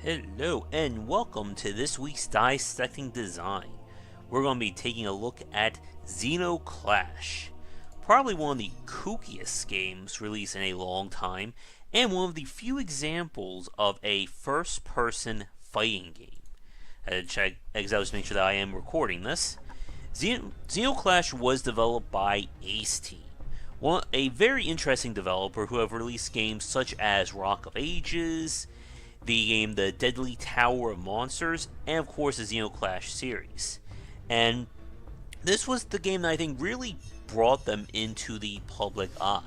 Hello and welcome to this week's Dissecting Design. We're going to be taking a look at Zeno Clash. Probably one of the kookiest games released in a long time, and one of the few examples of a first-person fighting game. I had to check to make sure that I am recording this. Zeno Clash was developed by Ace Team, a very interesting developer who have released games such as Rock of Ages, the game The Deadly Tower of Monsters, and of course the Zeno Clash series. And this was the game that I think really brought them into the public eye.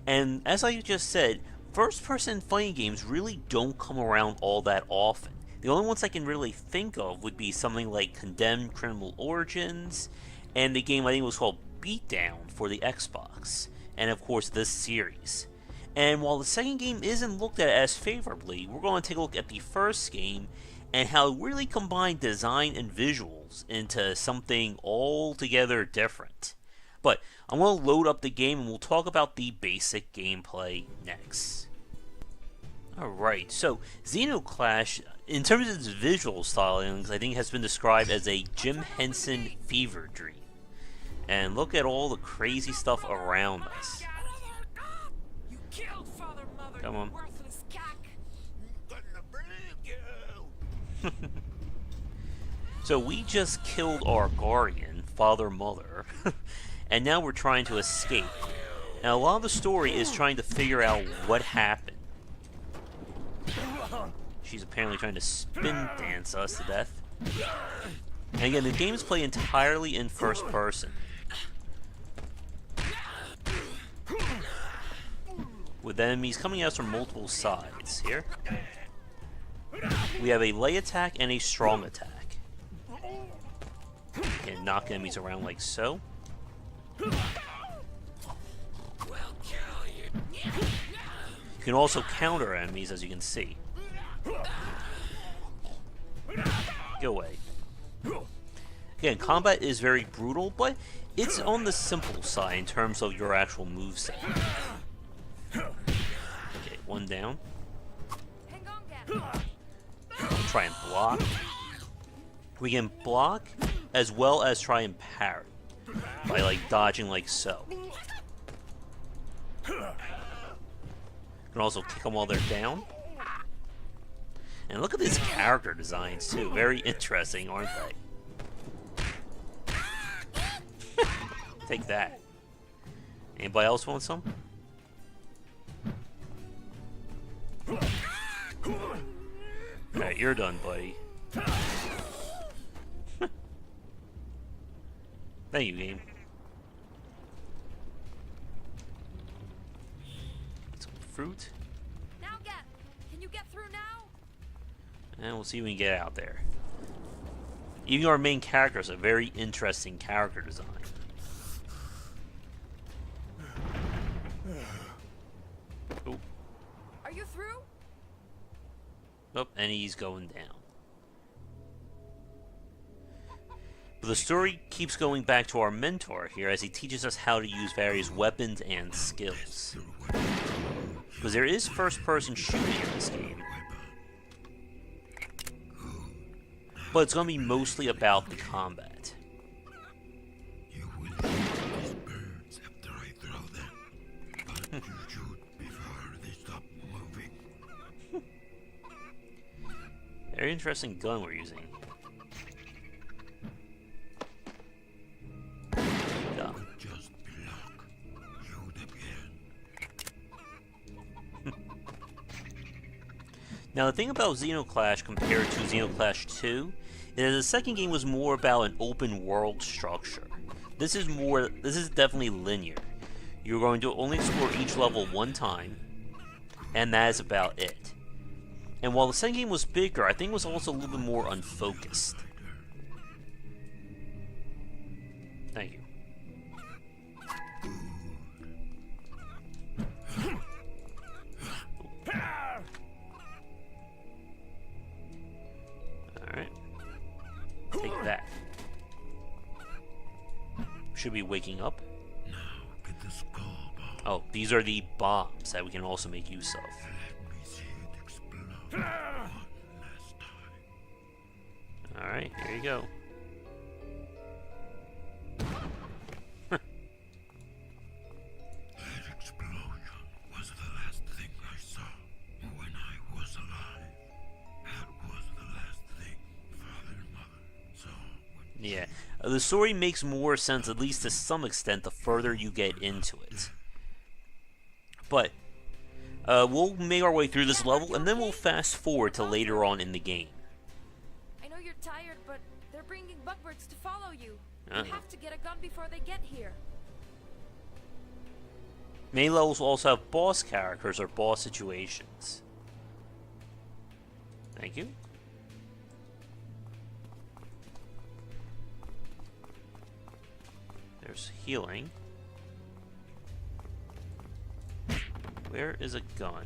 And as I just said, first-person fighting games really don't come around all that often. The only ones I can really think of would be something like Condemned Criminal Origins, and the game I think was called Beatdown for the Xbox, and of course this series. And while the second game isn't looked at as favorably, we're going to take a look at the first game and how it really combined design and visuals into something altogether different. But I'm going to load up the game and we'll talk about the basic gameplay next. Alright, so Zeno Clash, in terms of its visual stylings, I think has been described as a Jim Henson fever dream. And look at all the crazy stuff around us. Come on. So we just killed our guardian, Father Mother, and now we're trying to escape. Now a lot of the story is trying to figure out what happened. She's apparently trying to spin dance us to death. And again, the game is played entirely in first person. With enemies coming at us from multiple sides. Here we have a lay attack and a strong attack. And knock enemies around like so. You can also counter enemies, as you can see. Go away. Again, combat is very brutal, but it's on the simple side in terms of your actual moveset. Okay, one down. Try and block. We can block as well as try and parry by like dodging like so. You can also kick them while they're down. And look at these character designs too, very interesting, aren't they? Take that. Anybody else want some? Alright, you're done, buddy. Thank you, game. Some fruit. Now can you get through now? And we'll see if we can get out there. Even our main character is a very interesting character design. Oh. Are you through? Nope, and he's going down. But the story keeps going back to our mentor here as he teaches us how to use various weapons and skills. Because there is first-person shooting in this game. But it's going to be mostly about the combat. You will shoot these birds after I throw them, but you shoot before they stop moving. Very interesting gun we're using. Just block. Shoot again. Now the thing about Zeno Clash compared to Zeno Clash 2 is that the second game was more about an open world structure. This is definitely linear. You're going to only explore each level one time, and that is about it. And while the second game was bigger, I think it was also a little bit more unfocused. Thank you. Alright. Take that. Should be waking up. Now get the skull ball. Oh, these are the bombs that we can also make use of. Let me see it explode. Alright, here you go. That explosion was the last thing I saw when I was alive. That was the last thing Father and Mother saw when... Yeah, the story makes more sense, at least to some extent, the further you get into it. But we'll make our way through this level, and then we'll fast forward to later on in the game. I know you're tired, but they're bringing bugbirds to follow you. Uh-oh. You have to get a gun before they get here. Many levels also have boss characters or boss situations. Thank you. There's healing. Where is a gun?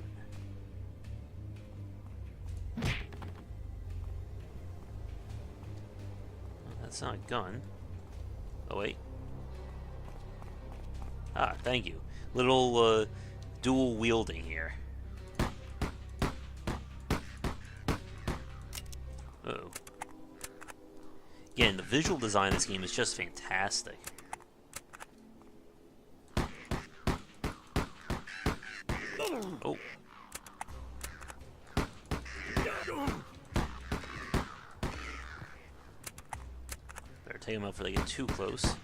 That's not a gun. Oh, wait. Ah, thank you. Little, dual wielding here. Uh-oh. Again, the visual design of this game is just fantastic. Oh. Better take them out before they get too close.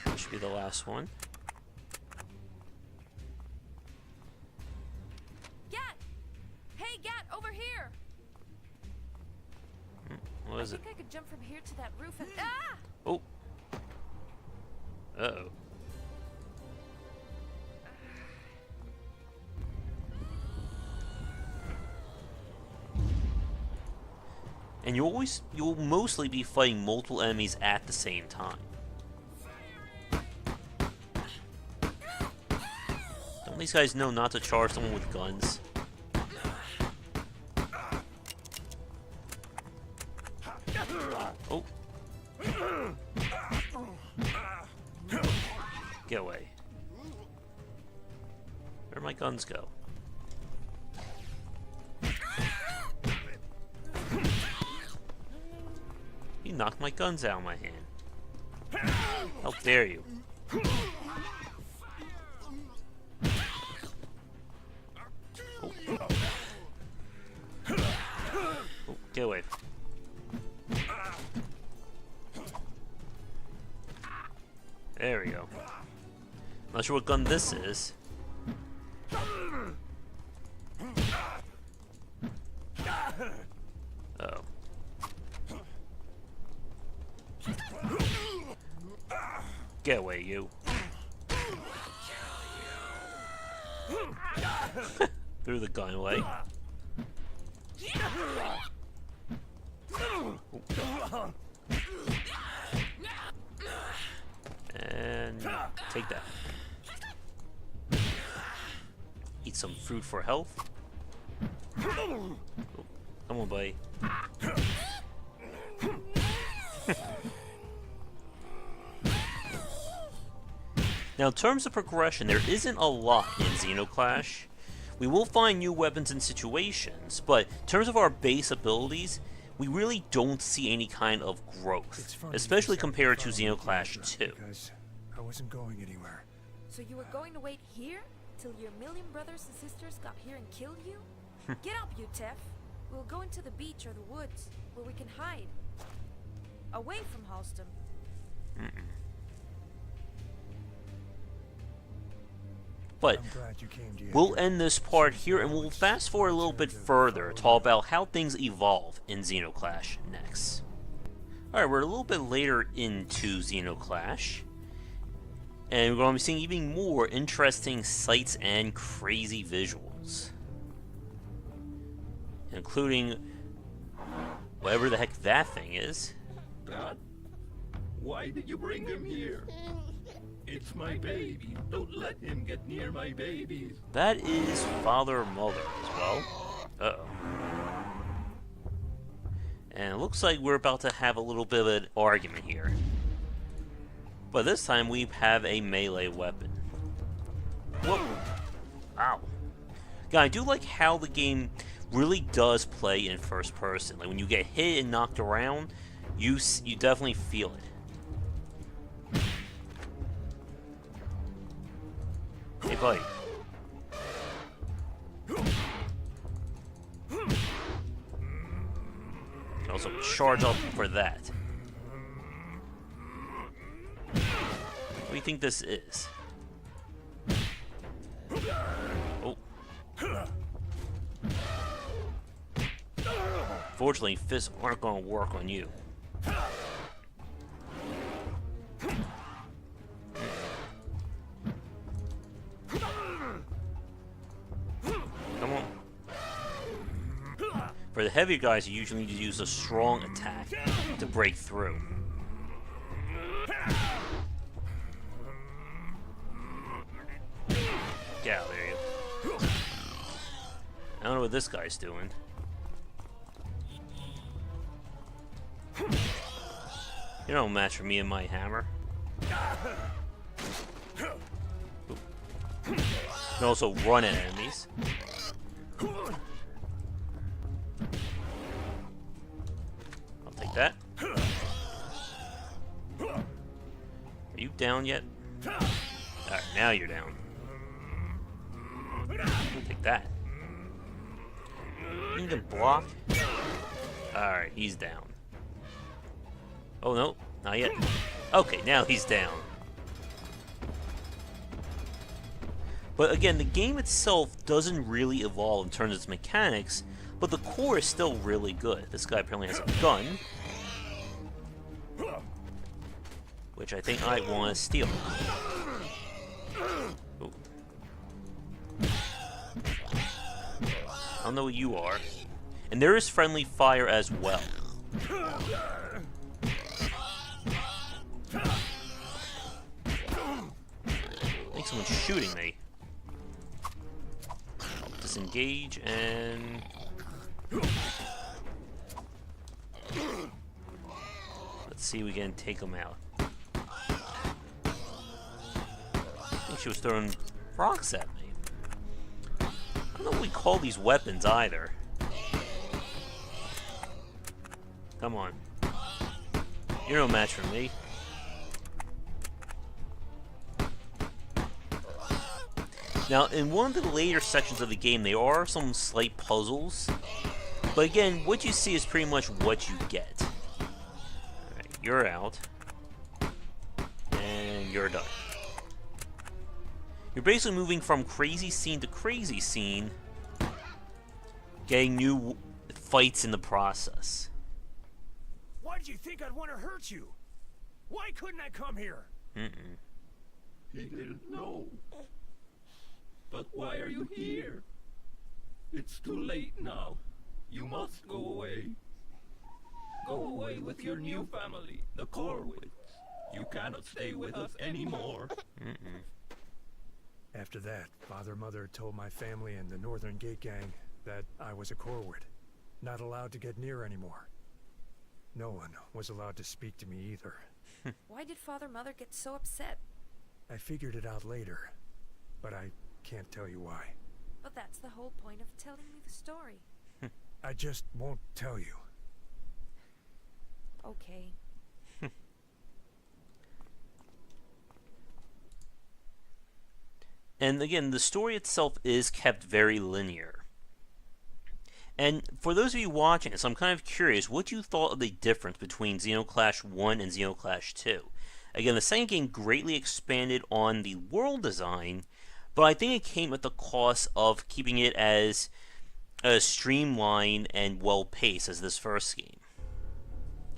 This should be the last one. Gat! Hey, Gat, over here! What is I it? think I could jump from here to that roof and... Ah! Oh. Uh-oh. And you'll mostly be fighting multiple enemies at the same time. Don't these guys know not to charge someone with guns? Oh. Get away. Where'd my guns go? You knocked my guns out of my hand. How dare you? Oh. Oh, get away. There we go. Not sure what gun this is. Oh. Get away, you. Threw the gun away. And take that. Eat some fruit for health. Oh, come on, buddy. Now, in terms of progression, there isn't a lot in Zeno Clash. We will find new weapons and situations, but in terms of our base abilities, we really don't see any kind of growth, especially compared to Zeno Clash 2. Because I wasn't going anywhere. So you were going to wait here till your million brothers and sisters got here and killed you? Get up, you Tef. We'll go into the beach or the woods, where we can hide. Away from Halston. But I'm glad you came to we'll end this part here, and we'll fast forward a little bit further to talk about how things evolve in Zeno Clash next. Alright, we're a little bit later into Zeno Clash, and we're going to be seeing even more interesting sights and crazy visuals, including whatever the heck that thing is. Dad, why did you bring him here? It's my baby. Don't let him get near my babies. That is Father Mother as well. Uh-oh. And it looks like we're about to have a little bit of an argument here. But this time we have a melee weapon. Whoa. Ow. Yeah, I do like how the game really does play in first person. Like when you get hit and knocked around, you definitely feel it. Hey, buddy. Also charge up for that. What do you think this is? Oh. Fortunately, fists aren't going to work on you. Come on. For the heavier guys, you usually need to use a strong attack to break through. Get out there, you. I don't know what this guy's doing. You're no match for me and my hammer. Ooh. You can also run at enemies. I'll take that. Are you down yet? Alright, now you're down. Take that. You can block. Alright, he's down. Oh no, not yet. Okay, now he's down. But again, the game itself doesn't really evolve in terms of its mechanics, but the core is still really good. This guy apparently has a gun, which I think I want to steal. Ooh. I don't know what you are. And there is friendly fire as well. I think someone's shooting me. Disengage and... Let's see if we can take them out. I think she was throwing rocks at me. I don't know what we call these weapons either. Come on. You're no match for me. Now, in one of the later sections of the game, there are some slight puzzles. But again, what you see is pretty much what you get. Alright, you're out. And you're done. You're basically moving from crazy scene to crazy scene, getting new fights in the process. Why did you think I'd want to hurt you? Why couldn't I come here? He didn't know. But why are you here? It's too late now. You must go away. Go away with your new family, the Corwits. You cannot stay with us anymore. After that, Father Mother told my family and the Northern Gate Gang that I was a Corwid, not allowed to get near anymore. No one was allowed to speak to me either. Why did Father Mother get so upset? I figured it out later, but I can't tell you why. But that's the whole point of telling me the story. I just won't tell you. Okay. And again, the story itself is kept very linear. And for those of you watching this, I'm kind of curious what you thought of the difference between Zeno Clash 1 and Zeno Clash 2. Again, the second game greatly expanded on the world design, but I think it came at the cost of keeping it as streamlined and well-paced as this first game.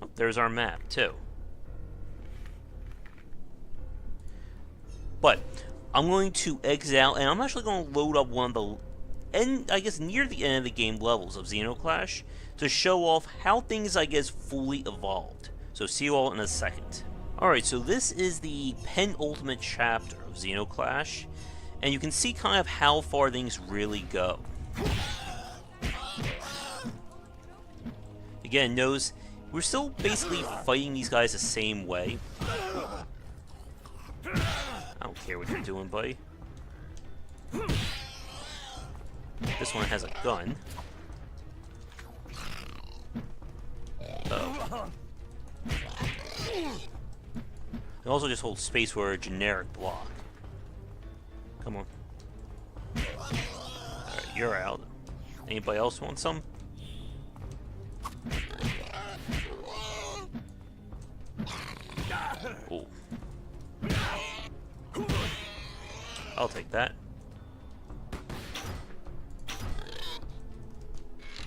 Oh, there's our map, too. But I'm going to exit out, and I'm actually going to load up one of the, I guess near the end of the game levels of Zeno Clash to show off how things, I guess, fully evolved. So see you all in a second. Alright, so this is the penultimate chapter of Zeno Clash, and you can see kind of how far things really go. Again, notice we're still basically fighting these guys the same way. care what you're doing, buddy. This one has a gun. Oh. It also just holds space for a generic block. Come on. Alright, you're out. Anybody else want some? Ooh. I'll take that.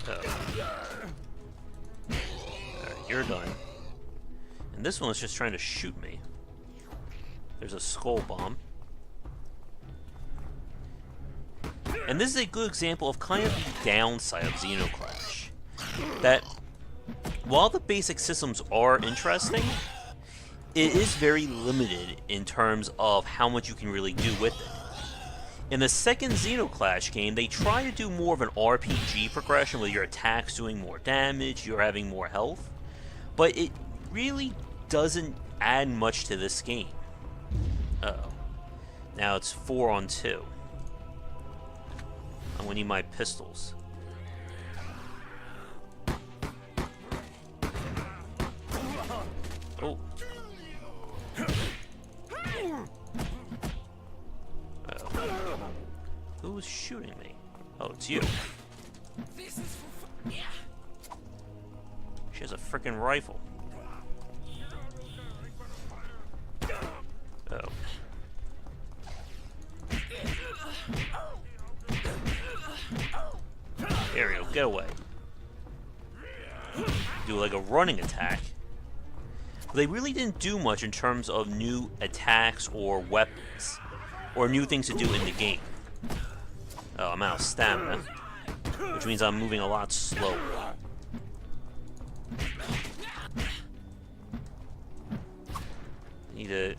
Alright, you're done. And this one is just trying to shoot me. There's a skull bomb. And this is a good example of kind of the downside of Zeno Clash. That while the basic systems are interesting, it is very limited in terms of how much you can really do with it. In the second Zeno Clash game, they try to do more of an RPG progression where your attacks doing more damage, you're having more health, but it really doesn't add much to this game. Uh-oh. Now it's 4 on 2. I'm gonna need my pistols. Oh. Uh-oh. Who's shooting me? Oh, it's you. She has a frickin' rifle. Oh. There we go, get away. Do like a running attack. They really didn't do much in terms of new attacks or weapons, or new things to do in the game. Oh, I'm out of stamina, which means I'm moving a lot slower. Need to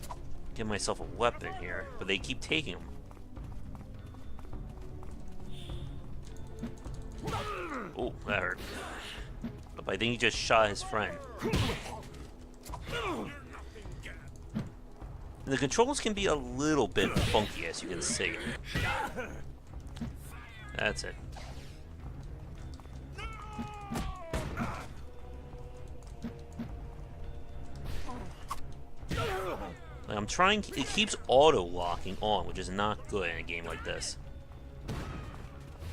get myself a weapon here, but they keep taking them. Oh, that hurt. But I think he just shot his friend. And the controls can be a little bit funky, as you can see. That's it. Like I'm trying, it keeps auto-locking on, which is not good in a game like this.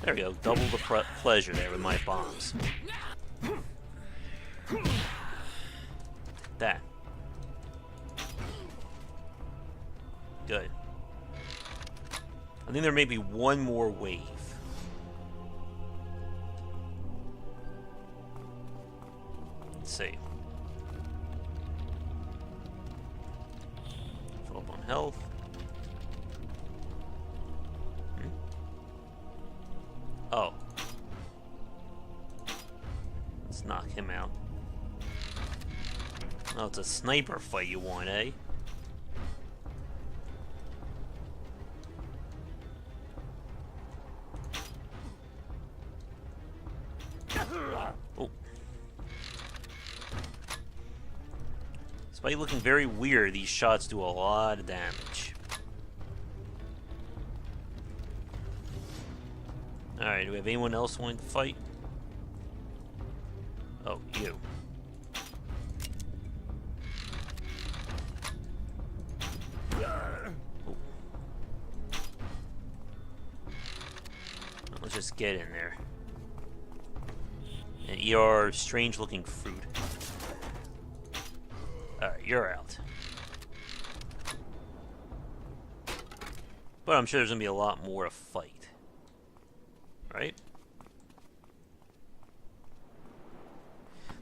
There we go, double the pleasure there with my bombs. That. Good. I think there may be one more wave. Let's see. Fill up on health. Oh. Let's knock him out. Oh, it's a sniper fight you want, eh? Oh. Despite looking very weird, these shots do a lot of damage. Alright, do we have anyone else wanting to fight? Oh, you. Oh. Let's just get in there. And eat our strange looking fruit. Alright, you're out. But I'm sure there's gonna be a lot more to fight. Right?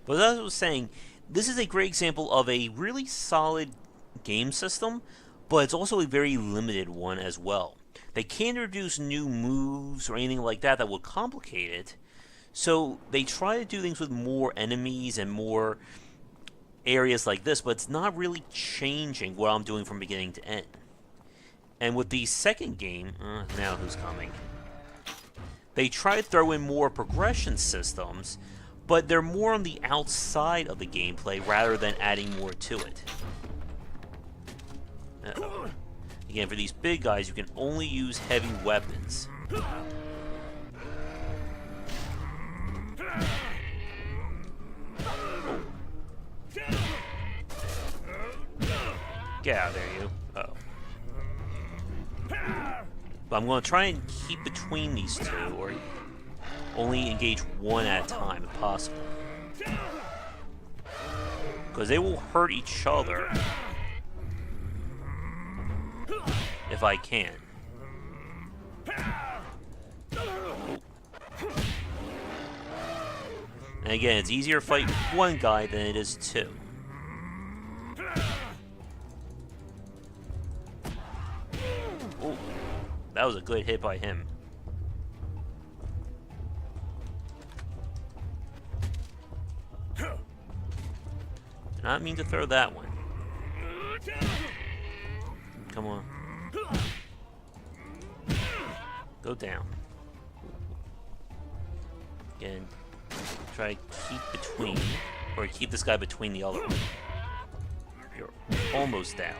But as I was saying, this is a great example of a really solid game system, but it's also a very limited one as well. They can't introduce new moves or anything like that that would complicate it, so they try to do things with more enemies and more areas like this, but it's not really changing what I'm doing from beginning to end. And with the second game, now who's coming? They try to throw in more progression systems, but they're more on the outside of the gameplay rather than adding more to it. You Again, for these big guys, you can only use heavy weapons. Get out of there, you. Uh-oh. But I'm going to try and keep between these two, or only engage one at a time if possible. Because they will hurt each other if I can. And again, it's easier to fight one guy than it is two. Ooh, that was a good hit by him. Did not mean to throw that one. Come on. Go down. Again, try to keep between, or keep this guy between the other one. You're almost down.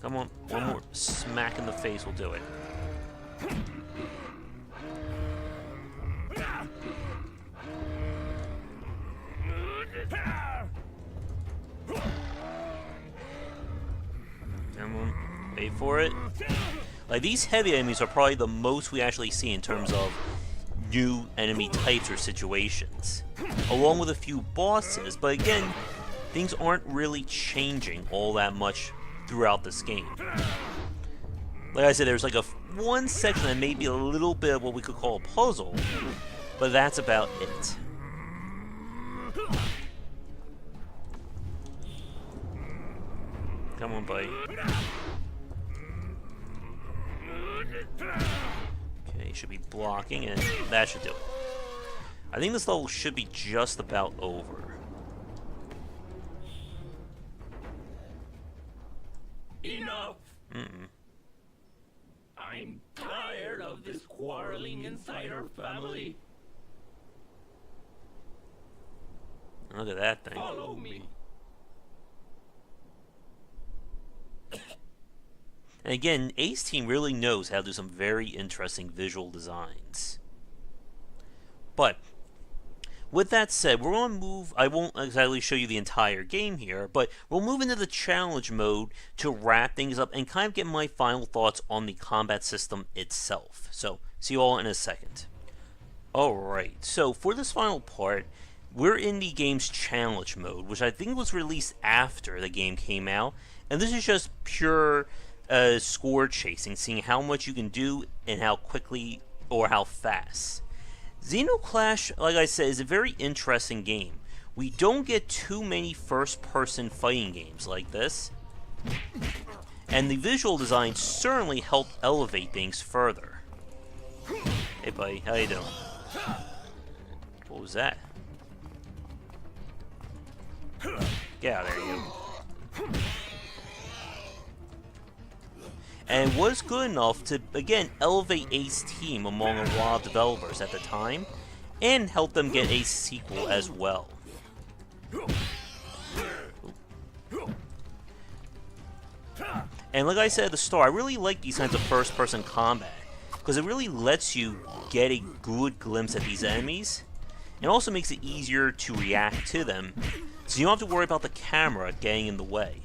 Come on, one more smack in the face will do it. Come on, wait for it. Like, these heavy enemies are probably the most we actually see in terms of new enemy types or situations, along with a few bosses. But again, things aren't really changing all that much throughout this game. Like I said, there's like one section that may be a little bit of what we could call a puzzle, but that's about it. Come on, buddy. Okay, should be blocking, and that should do it. I think this level should be just about over. Enough! I'm tired of this quarreling inside our family. Look at that thing. Follow me. And again, Ace Team really knows how to do some very interesting visual designs. But with that said, we're going to move. I won't exactly show you the entire game here, but we'll move into the challenge mode to wrap things up and kind of get my final thoughts on the combat system itself. So, see you all in a second. Alright, so for this final part, we're in the game's challenge mode, which I think was released after the game came out. And this is just pure score chasing, seeing how much you can do and how quickly or how fast. Zeno Clash, like I said, is a very interesting game. We don't get too many first-person fighting games like this, and the visual design certainly helped elevate things further. Hey buddy, how you doing? What was that? Get out of there, you. And was good enough to, again, elevate Ace Team among a lot of developers at the time, and help them get a sequel as well. And like I said at the start, I really like these kinds of first-person combat, because it really lets you get a good glimpse at these enemies, and also makes it easier to react to them, so you don't have to worry about the camera getting in the way.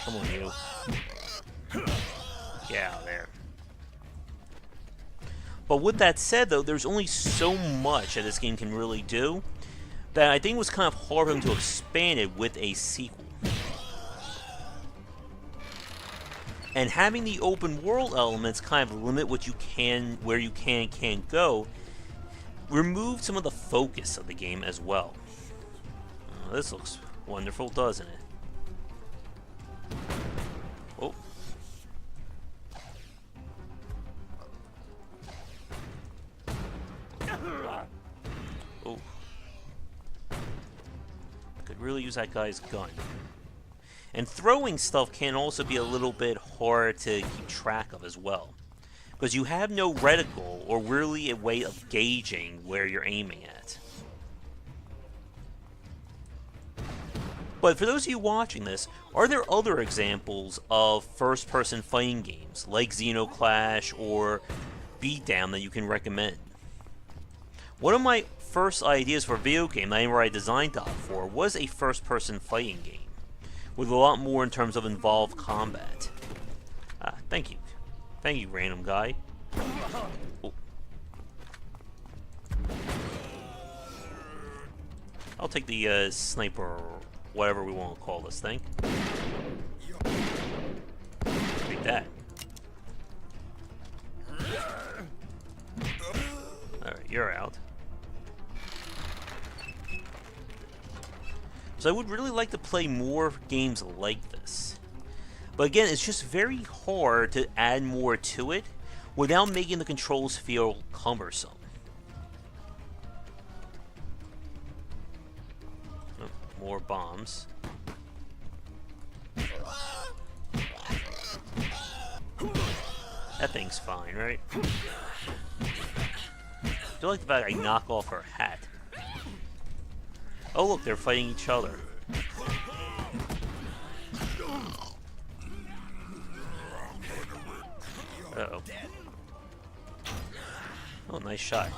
Come on, you. Get out of there. But with that said, though, there's only so much that this game can really do that I think it was kind of hard for them to expand it with a sequel. And having the open world elements kind of limit what you can, where you can and can't go, removed some of the focus of the game as well. Oh, this looks wonderful, doesn't it? Oh. Oh. Could really use that guy's gun. And throwing stuff can also be a little bit hard to keep track of as well. because you have no reticle or really a way of gauging where you're aiming at. But for those of you watching this, are there other examples of first-person fighting games like Zeno Clash or Beatdown that you can recommend? One of my first ideas for a video game that I designed out for was a first-person fighting game with a lot more in terms of involved combat. Thank you. Thank you, random guy. Oh. I'll take the sniper, whatever we want to call this thing. Take that. Alright, you're out. So I would really like to play more games like this. But again, it's just very hard to add more to it without making the controls feel cumbersome. Oh, more bombs. That thing's fine, right? I feel like the fact I knock off her hat. Oh look, they're fighting each other. Uh-oh. Oh, nice shot.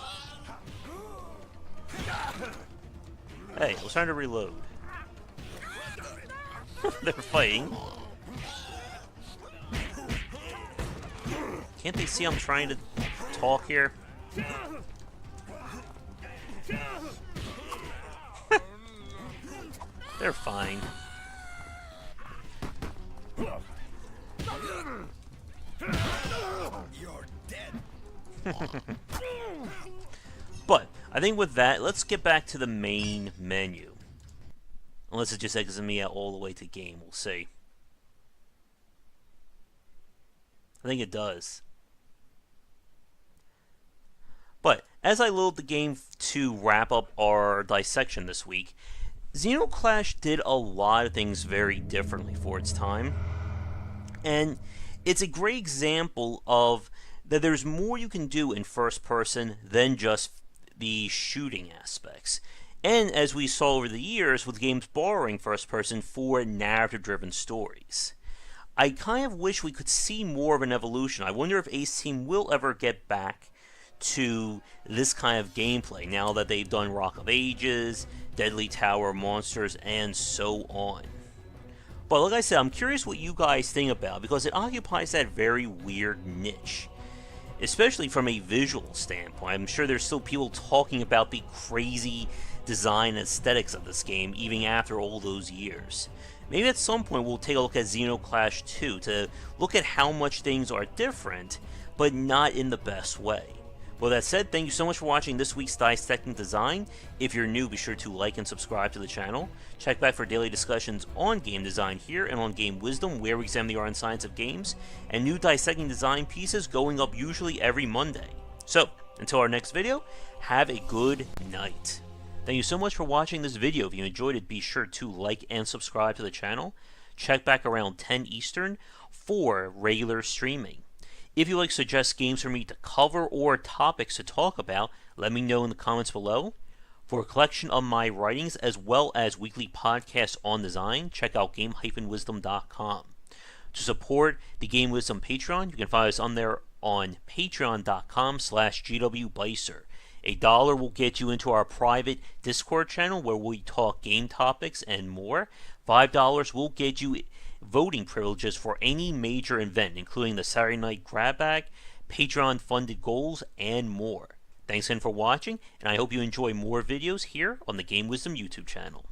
Hey, I was trying to reload. They're fighting. Can't they see I'm trying to talk here? They're fine. You're dead. But I think with that, let's get back to the main menu. Unless it just exits me out all the way to game, we'll see. I think it does. But as I load the game to wrap up our dissection this week, Zeno Clash did a lot of things very differently for its time. And it's a great example of that there's more you can do in first person than just the shooting aspects. And as we saw over the years with games borrowing first person for narrative driven stories. I kind of wish we could see more of an evolution. I wonder if Ace Team will ever get back to this kind of gameplay now that they've done Rock of Ages, Deadly Tower Monsters, and so on. But like I said, I'm curious what you guys think about, because it occupies that very weird niche, especially from a visual standpoint. I'm sure there's still people talking about the crazy design and aesthetics of this game even after all those years. Maybe at some point we'll take a look at Zeno Clash 2 to look at how much things are different, but not in the best way. Well, that said, thank you so much for watching this week's Dissecting Design. If you're new, be sure to like and subscribe to the channel. Check back for daily discussions on game design here and on Game Wisdom, where we examine the art and science of games, and new Dissecting Design pieces going up usually every Monday. So, until our next video, have a good night. Thank you so much for watching this video. If you enjoyed it, be sure to like and subscribe to the channel. Check back around 10 Eastern for regular streaming. If you'd like to suggest games for me to cover or topics to talk about, let me know in the comments below. For a collection of my writings as well as weekly podcasts on design, check out game-wisdom.com. To support the Game Wisdom Patreon, you can find us on there on patreon.com/gwbicer. $1 will get you into our private Discord channel where we talk game topics and more. $5 will get you voting privileges for any major event, including the Saturday Night Grab Bag, Patreon-funded goals, and more. Thanks again for watching, and I hope you enjoy more videos here on the Game Wisdom YouTube channel.